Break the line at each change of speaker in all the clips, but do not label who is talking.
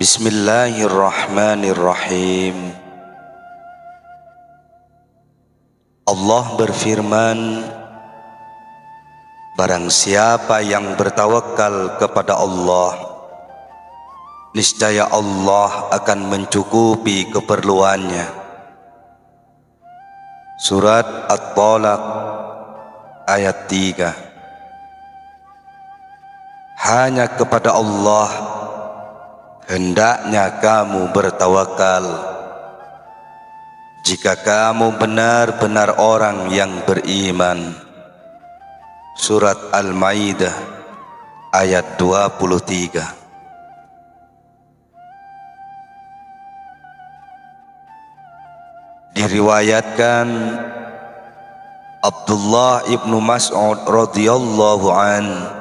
Bismillahirrahmanirrahim. Allah berfirman, barang siapa yang bertawakal kepada Allah, niscaya Allah akan mencukupi keperluannya. Surat At-Talaq ayat 3. Hanya kepada Allah hendaknya kamu bertawakal jika kamu benar-benar orang yang beriman. Surat Al-Maidah ayat 23. Diriwayatkan Abdullah ibnu Mas'ud radhiyallahu anhu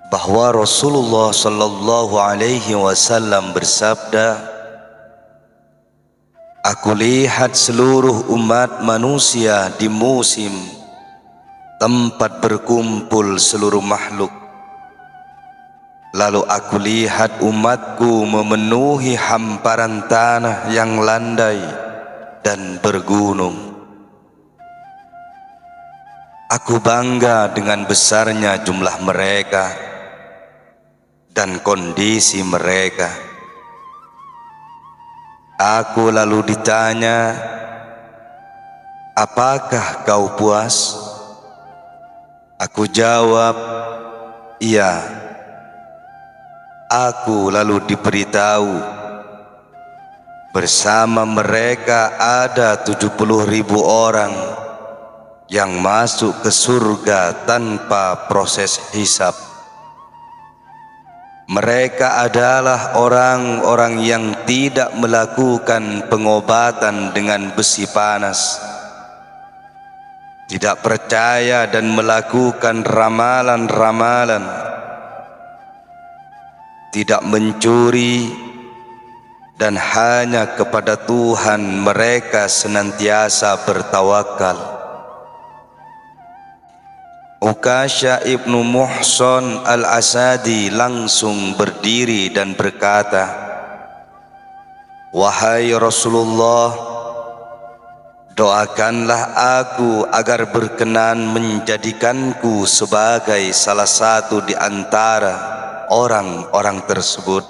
bahwa Rasulullah sallallahu alaihi wasallam bersabda, aku lihat seluruh umat manusia di musim tempat berkumpul seluruh makhluk. Lalu aku lihat umatku memenuhi hamparan tanah yang landai dan bergunung. Aku bangga dengan besarnya jumlah mereka dan kondisi mereka. Aku lalu ditanya, apakah kau puas? Aku jawab, iya. Aku lalu diberitahu, bersama mereka ada 70.000 orang yang masuk ke surga tanpa proses hisab. Mereka adalah orang-orang yang tidak melakukan pengobatan dengan besi panas, tidak percaya dan melakukan ramalan-ramalan, tidak mencuri, dan hanya kepada Tuhan mereka senantiasa bertawakal. Ukasha ibnu Muhsan al-Asadi langsung berdiri dan berkata, wahai Rasulullah, doakanlah aku agar berkenan menjadikanku sebagai salah satu di antara orang-orang tersebut.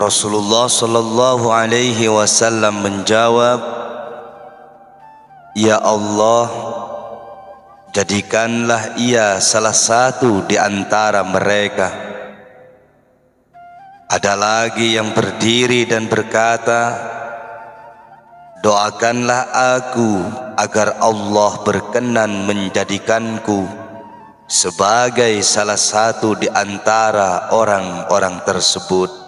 Rasulullah sallallahu alaihi wasallam menjawab, ya Allah, jadikanlah ia salah satu di antara mereka. Ada lagi yang berdiri dan berkata, doakanlah aku agar Allah berkenan menjadikanku sebagai salah satu di antara orang-orang tersebut.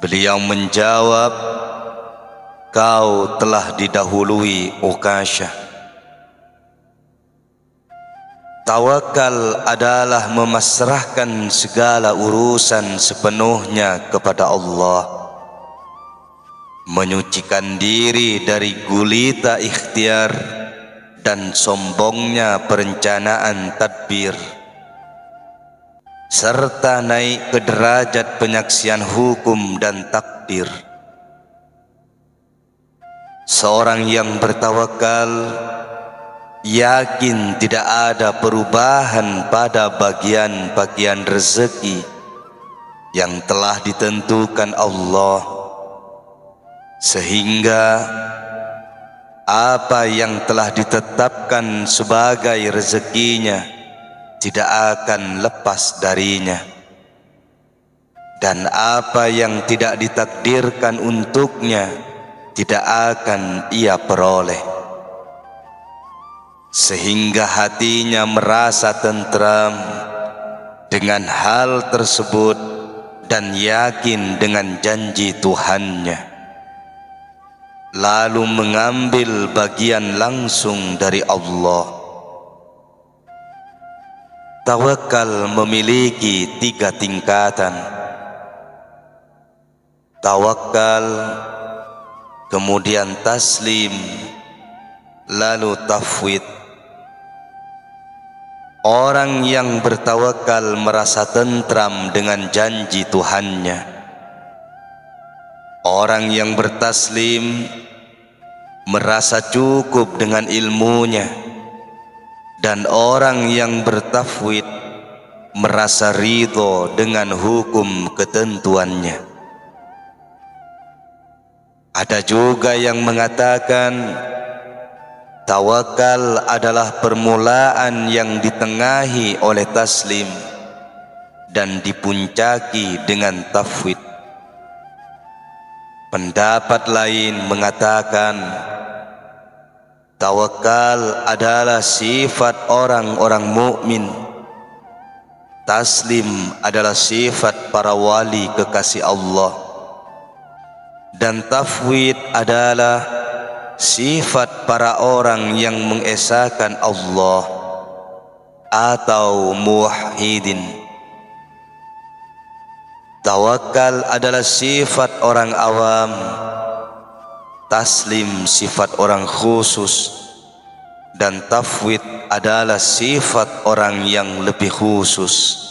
Beliau menjawab, kau telah didahului Ukasha. Tawakal adalah memasrahkan segala urusan sepenuhnya kepada Allah, menyucikan diri dari gulita ikhtiar dan sombongnya perencanaan tadbir, serta naik ke derajat penyaksian hukum dan takdir. Seorang yang bertawakal yakin tidak ada perubahan pada bagian-bagian rezeki yang telah ditentukan Allah, sehingga apa yang telah ditetapkan sebagai rezekinya tidak akan lepas darinya, dan apa yang tidak ditakdirkan untuknya tidak akan ia peroleh, sehingga hatinya merasa tentram dengan hal tersebut dan yakin dengan janji Tuhannya, lalu mengambil bagian langsung dari Allah. Tawakal memiliki 3 tingkatan. Tawakal, kemudian taslim, lalu tafwid. Orang yang bertawakal merasa tentram dengan janji Tuhannya. Orang yang bertaslim merasa cukup dengan ilmunya. Dan orang yang bertafwid merasa ridho dengan hukum ketentuannya. Ada juga yang mengatakan tawakal adalah permulaan yang ditengahi oleh taslim dan dipuncaki dengan tafwid. Pendapat lain mengatakan tawakal adalah sifat orang-orang mukmin. Taslim adalah sifat para wali kekasih Allah. Dan tafwid adalah sifat para orang yang mengesahkan Allah atau muwahhidin. Tawakal adalah sifat orang awam, taslim sifat orang khusus, dan tafwid adalah sifat orang yang lebih khusus.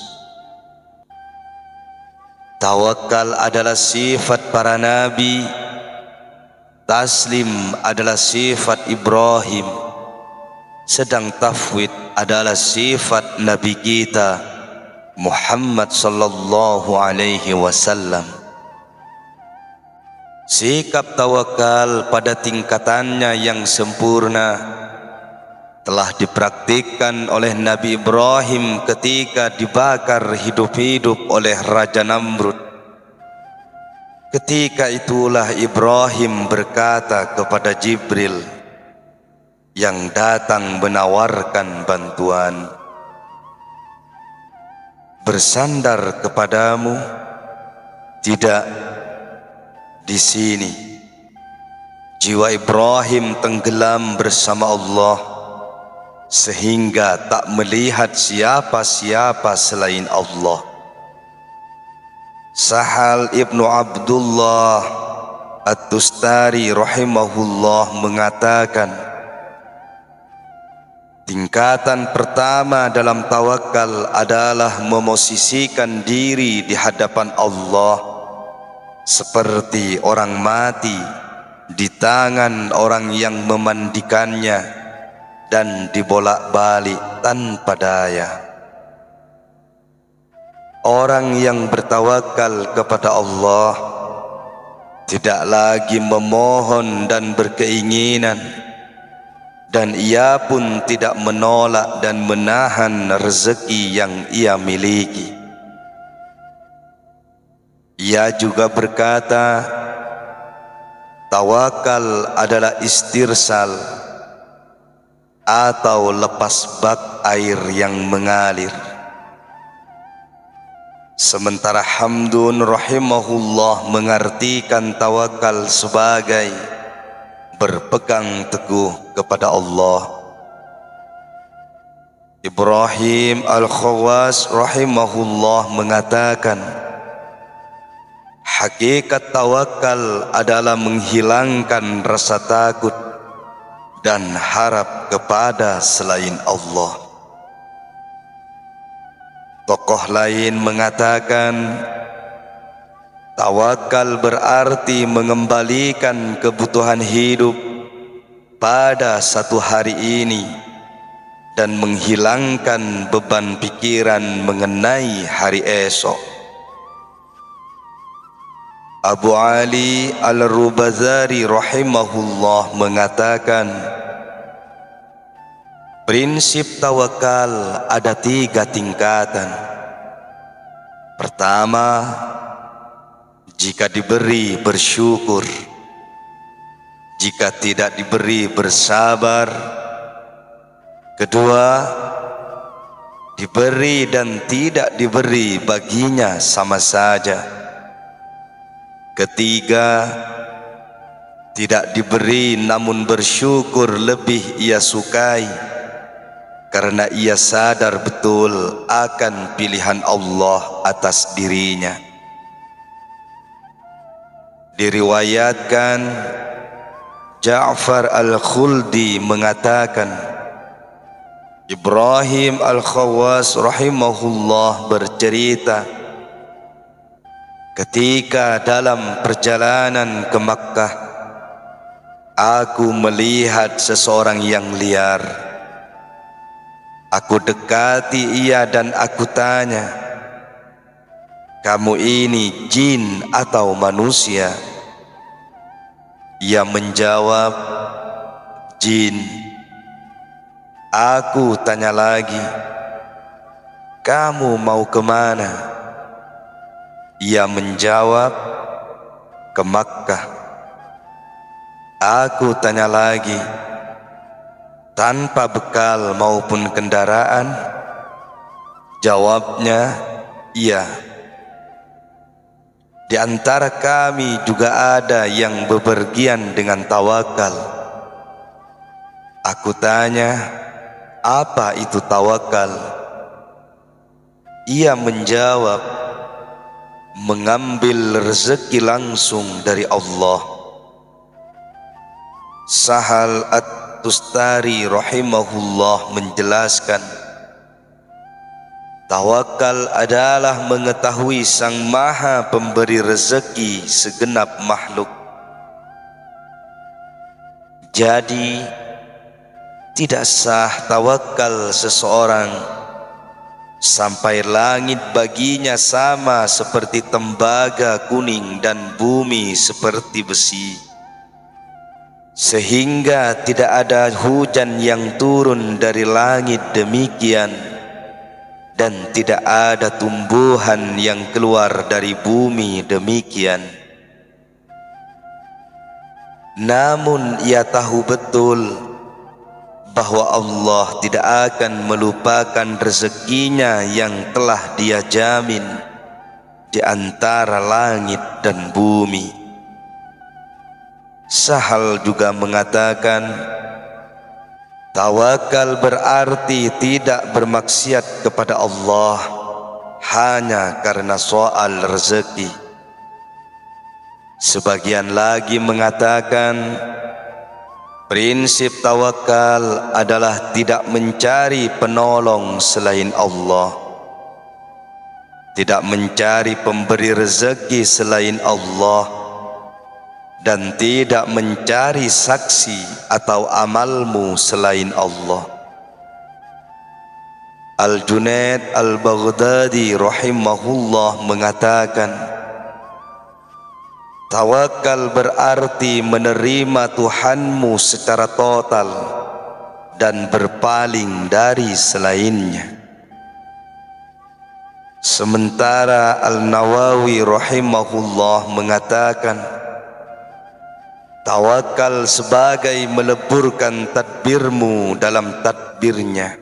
Tawakal adalah sifat para nabi, taslim adalah sifat Ibrahim, sedang tafwid adalah sifat Nabi kita Muhammad sallallahu alaihi wasallam. Sikap tawakal pada tingkatannya yang sempurna telah dipraktikkan oleh Nabi Ibrahim ketika dibakar hidup-hidup oleh Raja Namrud. Ketika itulah Ibrahim berkata kepada Jibril yang datang menawarkan bantuan, bersandar kepadamu, tidak di sini. Jiwa Ibrahim tenggelam bersama Allah sehingga tak melihat siapa-siapa selain Allah. Sahal ibnu Abdullah At-Tustari rahimahullah mengatakan, tingkatan pertama dalam tawakal adalah memosisikan diri di hadapan Allah seperti orang mati di tangan orang yang memandikannya dan dibolak-balik tanpa daya. Orang yang bertawakal kepada Allah tidak lagi memohon dan berkeinginan, dan ia pun tidak menolak dan menahan rezeki yang ia miliki. Ia juga berkata, tawakal adalah istirsal atau lepas bak air yang mengalir. Sementara Hamdun rahimahullah mengartikan tawakal sebagai berpegang teguh kepada Allah. Ibrahim Al-Khawas rahimahullah mengatakan, hakikat tawakal adalah menghilangkan rasa takut dan harap kepada selain Allah. Tokoh lain mengatakan, tawakal berarti mengembalikan kebutuhan hidup pada satu hari ini dan menghilangkan beban pikiran mengenai hari esok. Abu Ali Al-Rubazari rahimahullah mengatakan, prinsip tawakal ada 3 tingkatan. Pertama, jika diberi bersyukur, jika tidak diberi bersabar. Kedua, diberi dan tidak diberi baginya sama saja. Ketiga, tidak diberi namun bersyukur lebih ia sukai, karena ia sadar betul akan pilihan Allah atas dirinya. Diriwayatkan Ja'far Al-Khuldi mengatakan, Ibrahim Al-Khawwas rahimahullah bercerita, ketika dalam perjalanan ke Makkah, aku melihat seseorang yang liar. Aku dekati ia dan aku tanya, "Kamu ini jin atau manusia?" Ia menjawab, "Jin." Aku tanya lagi, "Kamu mau kemana?" Ia menjawab, "Ke Makkah." Aku tanya lagi, "Tanpa bekal maupun kendaraan?" Jawabnya, "Iya." Di antara kami juga ada yang bepergian dengan tawakal. Aku tanya, "Apa itu tawakal?" Ia menjawab, "Mengambil rezeki langsung dari Allah." Sahal At-Tustari rahimahullah menjelaskan, tawakal adalah mengetahui Sang Maha Pemberi rezeki segenap makhluk. Jadi tidak sah tawakal seseorang sampai langit baginya sama seperti tembaga kuning dan bumi seperti besi, sehingga tidak ada hujan yang turun dari langit demikian, dan tidak ada tumbuhan yang keluar dari bumi demikian. Namun ia tahu betul bahwa Allah tidak akan melupakan rezekinya yang telah Dia jamin di antara langit dan bumi. Sahal juga mengatakan, tawakal berarti tidak bermaksiat kepada Allah hanya karena soal rezeki. Sebagian lagi mengatakan, prinsip tawakal adalah tidak mencari penolong selain Allah, tidak mencari pemberi rezeki selain Allah, dan tidak mencari saksi atau amalmu selain Allah. Al-Junaid Al-Baghdadi rahimahullah mengatakan, tawakal berarti menerima Tuhanmu secara total dan berpaling dari selainnya. Sementara Al-Nawawi rahimahullah mengatakan, tawakal sebagai meleburkan tadbirmu dalam tadbirnya,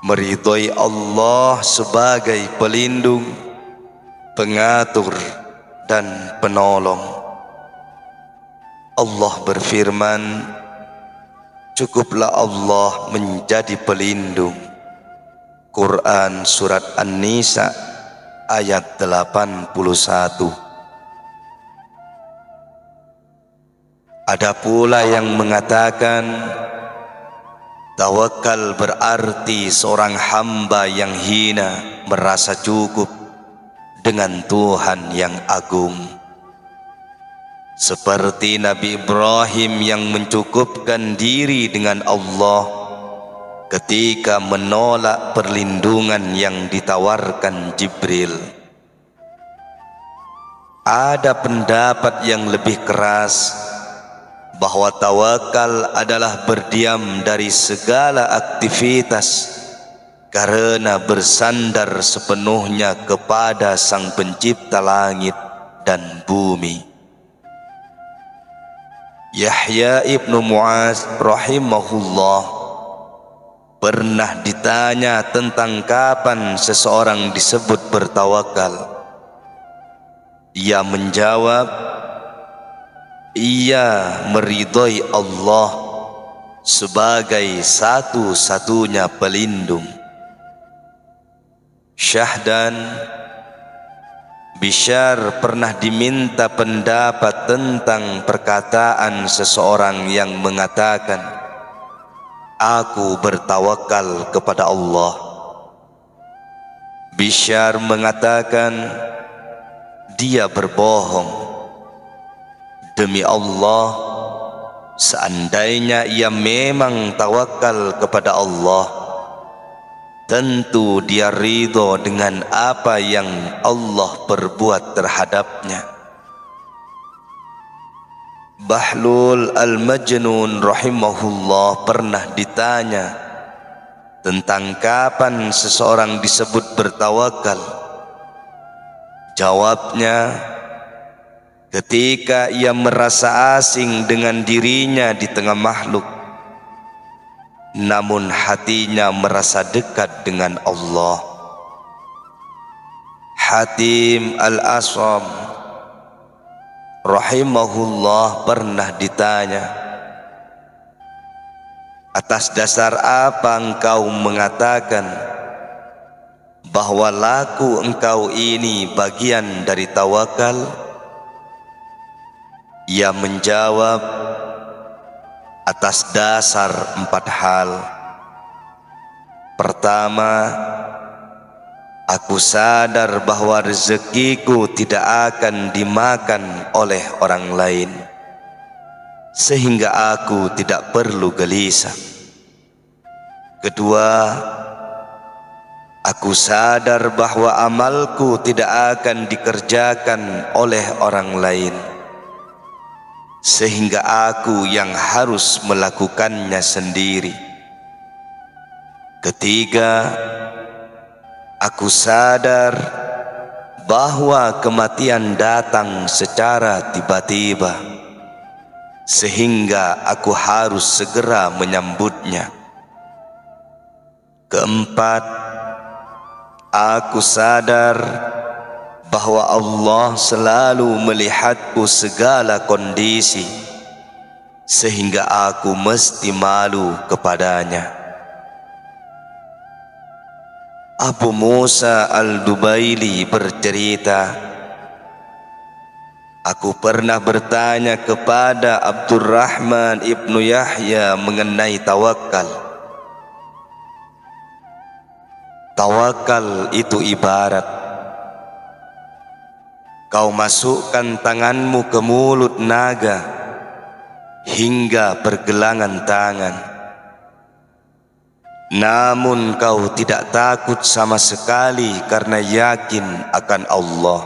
meridhoi Allah sebagai pelindung, pengatur, dan penolong. Allah berfirman, cukuplah Allah menjadi pelindung. Quran Surat An-Nisa ayat 81. Ada pula yang mengatakan, tawakal berarti seorang hamba yang hina merasa cukup dengan Tuhan yang agung, seperti Nabi Ibrahim yang mencukupkan diri dengan Allah ketika menolak perlindungan yang ditawarkan Jibril. Ada pendapat yang lebih keras bahwa tawakal adalah berdiam dari segala aktivitas karena bersandar sepenuhnya kepada Sang Pencipta langit dan bumi. Yahya ibnu Mu'az rahimahullah pernah ditanya tentang kapan seseorang disebut bertawakal. Ia menjawab, ia meridhoi Allah sebagai satu-satunya pelindung. Syahdan Bishar pernah diminta pendapat tentang perkataan seseorang yang mengatakan, Aku bertawakal kepada Allah. Bishr mengatakan, dia berbohong. Demi Allah, seandainya ia memang tawakal kepada Allah, tentu dia ridho dengan apa yang Allah perbuat terhadapnya. Bahlul al-Majnun rahimahullah pernah ditanya tentang kapan seseorang disebut bertawakal. Jawabnya, ketika ia merasa asing dengan dirinya di tengah makhluk, namun hatinya merasa dekat dengan Allah. Hatim al-Asam rahimahullah pernah ditanya, atas dasar apa engkau mengatakan bahwa laku engkau ini bagian dari tawakal? Ia menjawab, atas dasar 4 hal. Pertama, aku sadar bahwa rezekiku tidak akan dimakan oleh orang lain, sehingga aku tidak perlu gelisah. Kedua, aku sadar bahwa amalku tidak akan dikerjakan oleh orang lain, sehingga aku yang harus melakukannya sendiri. Ketiga, aku sadar bahwa kematian datang secara tiba-tiba, sehingga aku harus segera menyambutnya. Keempat, aku sadar bahwa Allah selalu melihatku segala kondisi, sehingga aku mesti malu kepadanya. Abu Musa al-Dubaili bercerita, aku pernah bertanya kepada Abdurrahman ibnu Yahya mengenai tawakal. Tawakal itu ibarat kau masukkan tanganmu ke mulut naga hingga pergelangan tangan, namun kau tidak takut sama sekali karena yakin akan Allah.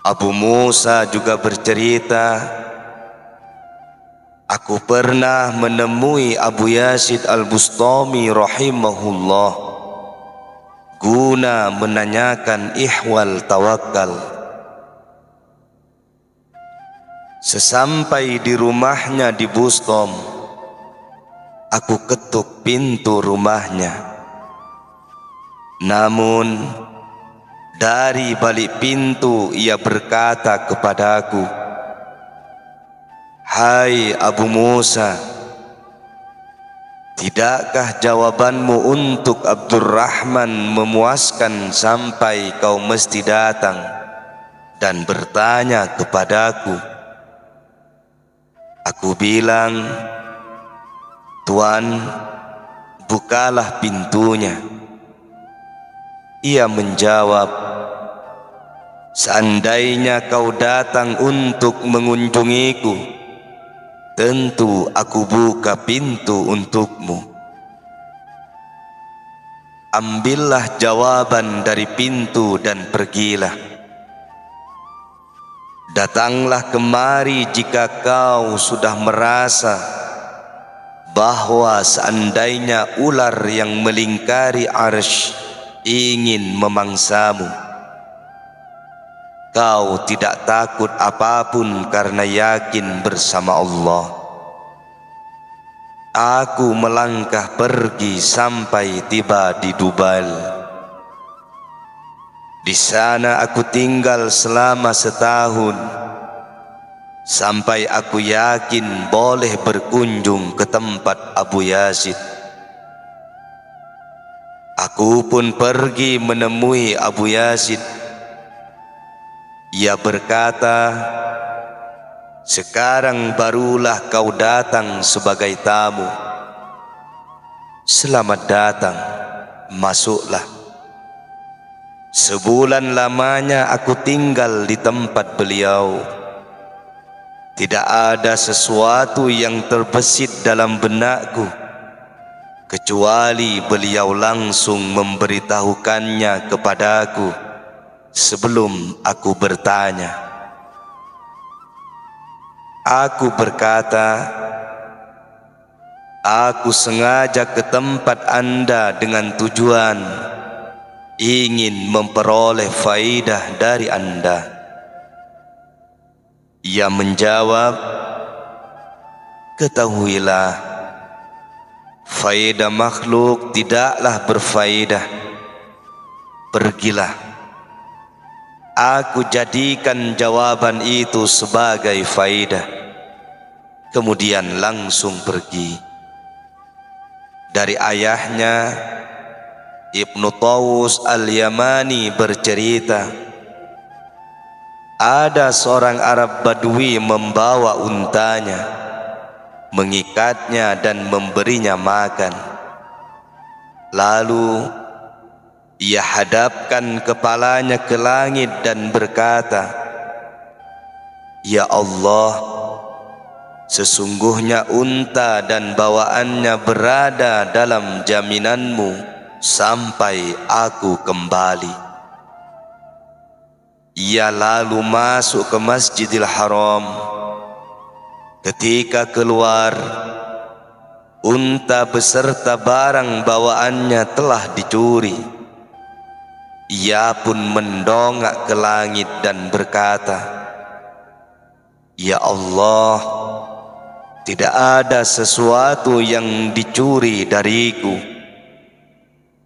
Abu Musa juga bercerita, aku pernah menemui Abu Yazid al-Bustami rahimahullah guna menanyakan ihwal tawakal. Sesampai di rumahnya di Bustom, aku ketuk pintu rumahnya. Namun dari balik pintu ia berkata kepadaku, hai Abu Musa, tidakkah jawabanmu untuk Abdurrahman memuaskan sampai kau mesti datang dan bertanya kepadaku? Aku bilang, Tuan, bukalah pintunya. Ia menjawab, seandainya kau datang untuk mengunjungiku, tentu aku buka pintu untukmu. Ambillah jawaban dari pintu dan pergilah. Datanglah kemari jika kau sudah merasa bahwa seandainya ular yang melingkari arsy ingin memangsamu, kau tidak takut apapun karena yakin bersama Allah. Aku melangkah pergi sampai tiba di Dubal. Di sana aku tinggal selama setahun, sampai aku yakin boleh berkunjung ke tempat Abu Yazid. Aku pun pergi menemui Abu Yazid. Ia berkata, Sekarang barulah kau datang sebagai tamu. Selamat datang, masuklah. Sebulan lamanya aku tinggal di tempat beliau. Tidak ada sesuatu yang terbesit dalam benakku kecuali beliau langsung memberitahukannya kepadaku sebelum aku bertanya. Aku berkata, aku sengaja ke tempat Anda dengan tujuan ingin memperoleh faidah dari Anda. Ia menjawab, ketahuilah, faidah makhluk tidaklah berfaidah. Pergilah. Aku jadikan jawaban itu sebagai faidah. Kemudian langsung pergi. Dari ayahnya, Ibnu Tawus Al-Yamani bercerita, ada seorang Arab Badui membawa untanya, mengikatnya dan memberinya makan. Lalu ia hadapkan kepalanya ke langit dan berkata, ya Allah, sesungguhnya unta dan bawaannya berada dalam jaminanmu sampai aku kembali. Ia lalu masuk ke Masjidil Haram. Ketika keluar, unta beserta barang bawaannya telah dicuri. Ia pun mendongak ke langit dan berkata, ya Allah, tidak ada sesuatu yang dicuri dariku.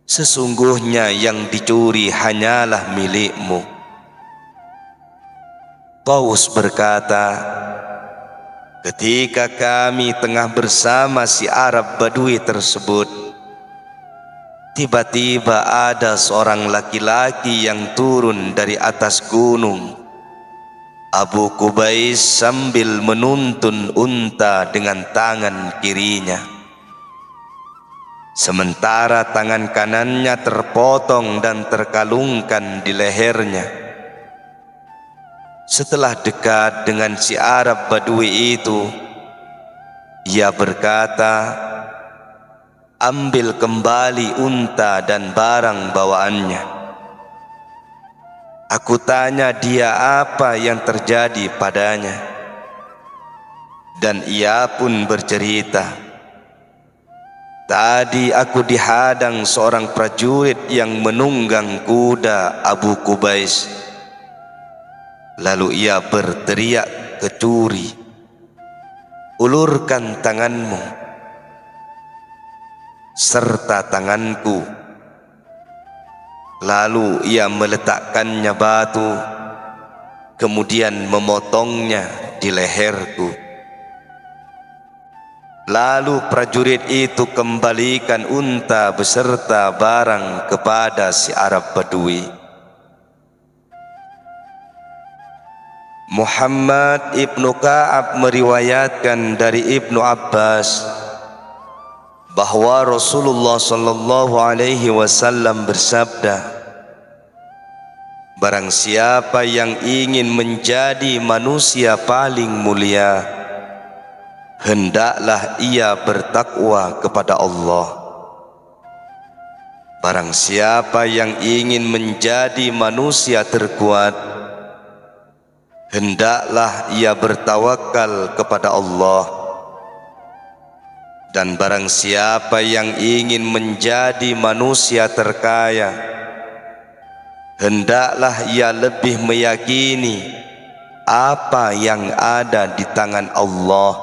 Sesungguhnya yang dicuri hanyalah milikmu. Tawus berkata, ketika kami tengah bersama si Arab Badui tersebut, tiba-tiba ada seorang laki-laki yang turun dari atas gunung. Abu Qubais sambil menuntun unta dengan tangan kirinya, sementara tangan kanannya terpotong dan terkalungkan di lehernya. Setelah dekat dengan si Arab Badui itu, ia berkata, ambil kembali unta dan barang bawaannya. Aku tanya dia apa yang terjadi padanya, dan ia pun bercerita, tadi aku dihadang seorang prajurit yang menunggang kuda Abu Qubais. Lalu ia berteriak kecuri, ulurkan tanganmu. Serta tanganku. Lalu ia meletakkannya batu, kemudian memotongnya di leherku. Lalu prajurit itu kembalikan unta beserta barang kepada si Arab Badui. Muhammad ibnu Ka'ab meriwayatkan dari Ibnu Abbas bahwa Rasulullah sallallahu alaihi wasallam bersabda, barang siapa yang ingin menjadi manusia paling mulia, hendaklah ia bertakwa kepada Allah. Barang siapa yang ingin menjadi manusia terkuat, hendaklah ia bertawakal kepada Allah. Dan barang siapa yang ingin menjadi manusia terkaya, hendaklah ia lebih meyakini apa yang ada di tangan Allah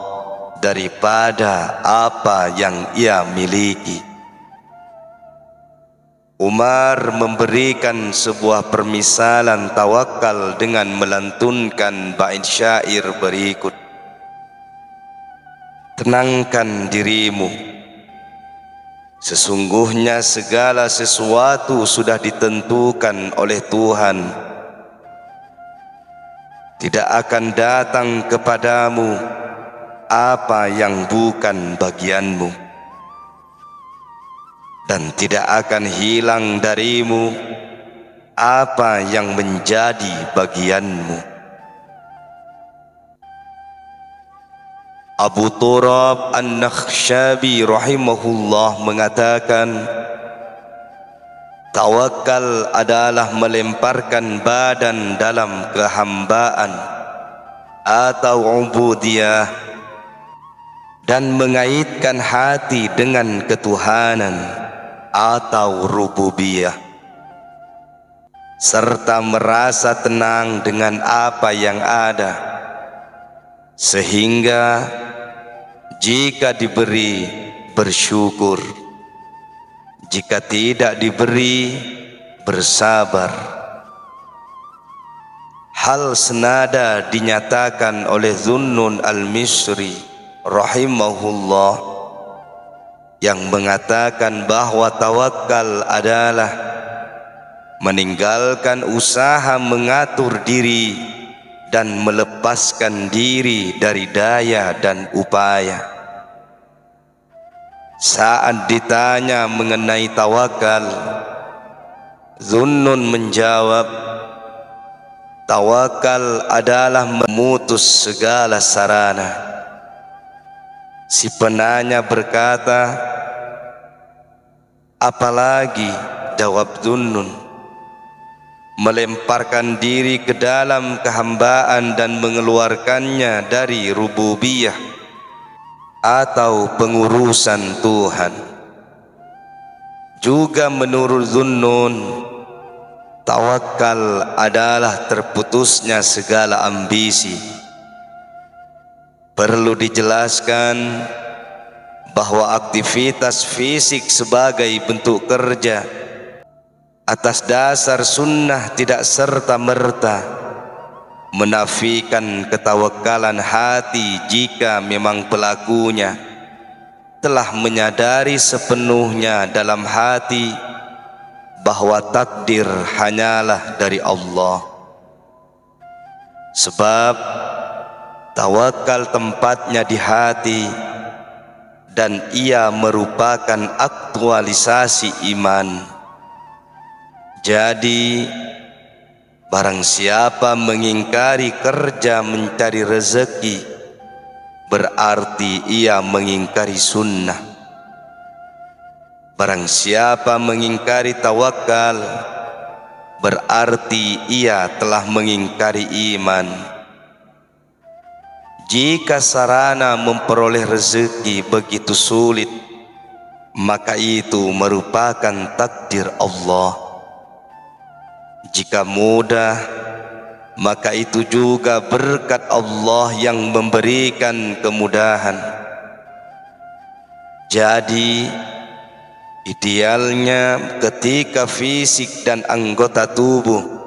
daripada apa yang ia miliki. Umar memberikan sebuah permisalan tawakal dengan melantunkan bait syair berikut. Tenangkan dirimu, sesungguhnya segala sesuatu sudah ditentukan oleh Tuhan. tidak akan datang kepadamu apa yang bukan bagianmu, dan tidak akan hilang darimu apa yang menjadi bagianmu. Abu Turab An-Nakhshabi rahimahullah mengatakan, tawakal adalah melemparkan badan dalam kehambaan atau ubudiyah dan mengaitkan hati dengan ketuhanan atau rububiyah, serta merasa tenang dengan apa yang ada, sehingga jika diberi bersyukur, jika tidak diberi bersabar. Hal senada dinyatakan oleh Zunnun al-Misri rahimahullah, yang mengatakan bahwa tawakal adalah meninggalkan usaha mengatur diri dan melepaskan diri dari daya dan upaya. Saat ditanya mengenai tawakal, Zunnun menjawab, tawakal adalah memutus segala sarana. Si penanya berkata, apalagi? Jawab Zunnun, melemparkan diri ke dalam kehambaan dan mengeluarkannya dari rububiyah atau pengurusan Tuhan. Juga menurut Zunnun, tawakal adalah terputusnya segala ambisi. Perlu dijelaskan bahwa aktivitas fisik sebagai bentuk kerja atas dasar sunnah tidak serta-merta menafikan ketawakalan hati jika memang pelakunya telah menyadari sepenuhnya dalam hati bahwa takdir hanyalah dari Allah. Sebab tawakal tempatnya di hati, dan ia merupakan aktualisasi iman. Jadi barang siapa mengingkari kerja mencari rezeki, berarti ia mengingkari sunnah. Barang siapa mengingkari tawakal, berarti ia telah mengingkari iman. Jika sarana memperoleh rezeki begitu sulit, maka itu merupakan takdir Allah. Jika mudah, maka itu juga berkat Allah yang memberikan kemudahan. Jadi idealnya ketika fisik dan anggota tubuh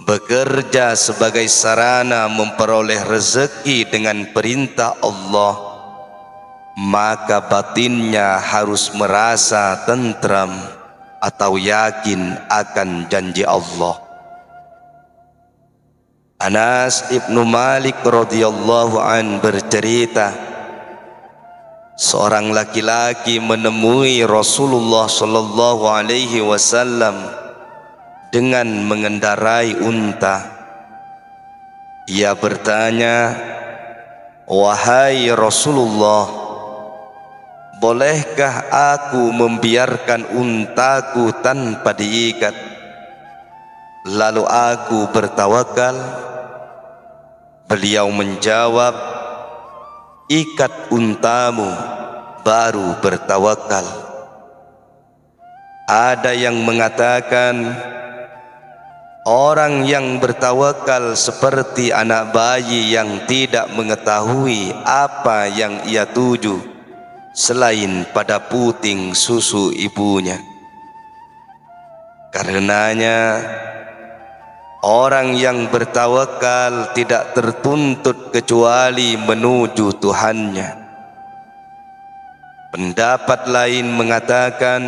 bekerja sebagai sarana memperoleh rezeki dengan perintah Allah, maka batinnya harus merasa tentram atau yakin akan janji Allah. Anas ibnu Malik radhiyallahu an bercerita, seorang laki-laki menemui Rasulullah sallallahu alaihi wasallam dengan mengendarai unta. Ia bertanya, wahai Rasulullah, bolehkah aku membiarkan untaku tanpa diikat, lalu aku bertawakal? Beliau menjawab, ikat untamu baru bertawakal. Ada yang mengatakan, orang yang bertawakal seperti anak bayi yang tidak mengetahui apa yang ia tuju selain pada puting susu ibunya. Karenanya orang yang bertawakal tidak tertuntut kecuali menuju Tuhannya. Pendapat lain mengatakan,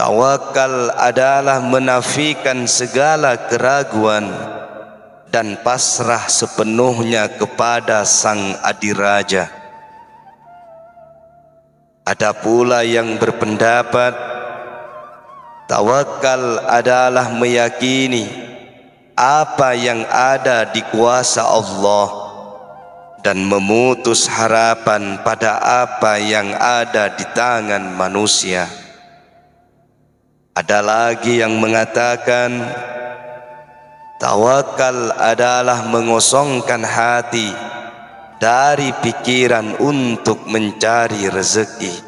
tawakal adalah menafikan segala keraguan dan pasrah sepenuhnya kepada Sang Adiraja. Ada pula yang berpendapat tawakal adalah meyakini apa yang ada di kuasa Allah dan memutus harapan pada apa yang ada di tangan manusia. Ada lagi yang mengatakan tawakal adalah mengosongkan hati dari pikiran untuk mencari rezeki.